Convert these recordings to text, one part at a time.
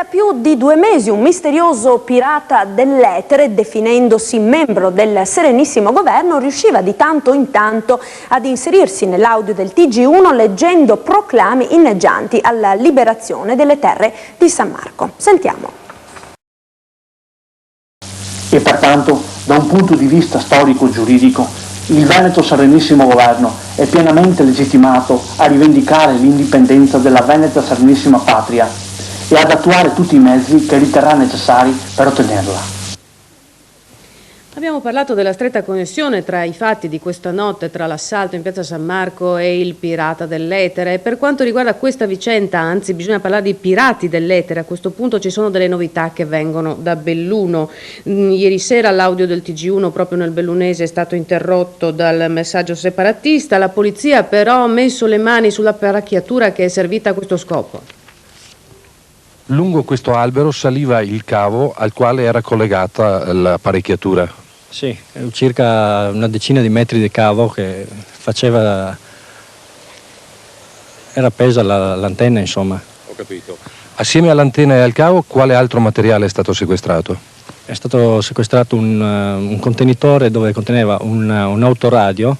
Da più di 2 mesi un misterioso pirata dell'etere, definendosi membro del Serenissimo Governo, riusciva di tanto in tanto ad inserirsi nell'audio del TG1 leggendo proclami inneggianti alla liberazione delle terre di San Marco. Sentiamo. E pertanto, da un punto di vista storico-giuridico, il Veneto Serenissimo Governo è pienamente legittimato a rivendicare l'indipendenza della Veneta Serenissima Patria e ad attuare tutti i mezzi che riterrà necessari per ottenerla. Abbiamo parlato della stretta connessione tra i fatti di questa notte, tra l'assalto in piazza San Marco e il pirata dell'etere. Per quanto riguarda questa vicenda, anzi bisogna parlare di pirati dell'etere, a questo punto ci sono delle novità che vengono da Belluno. Ieri sera l'audio del TG1 proprio nel bellunese è stato interrotto dal messaggio separatista, la polizia però ha messo le mani sull'apparecchiatura che è servita a questo scopo. Lungo questo albero saliva il cavo al quale era collegata l'apparecchiatura. Sì, circa una decina di metri di cavo che era appesa l'antenna, insomma. Ho capito. Assieme all'antenna e al cavo, quale altro materiale è stato sequestrato? È stato sequestrato un contenitore dove conteneva un autoradio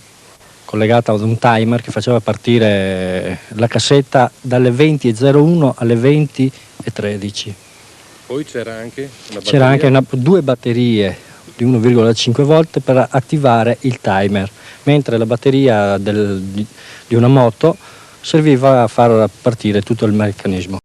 collegata ad un timer che faceva partire la cassetta dalle 20:01 alle 20:13. Poi c'era anche una batteria? C'era anche due batterie di 1,5 volt per attivare il timer, mentre la batteria di una moto serviva a far partire tutto il meccanismo.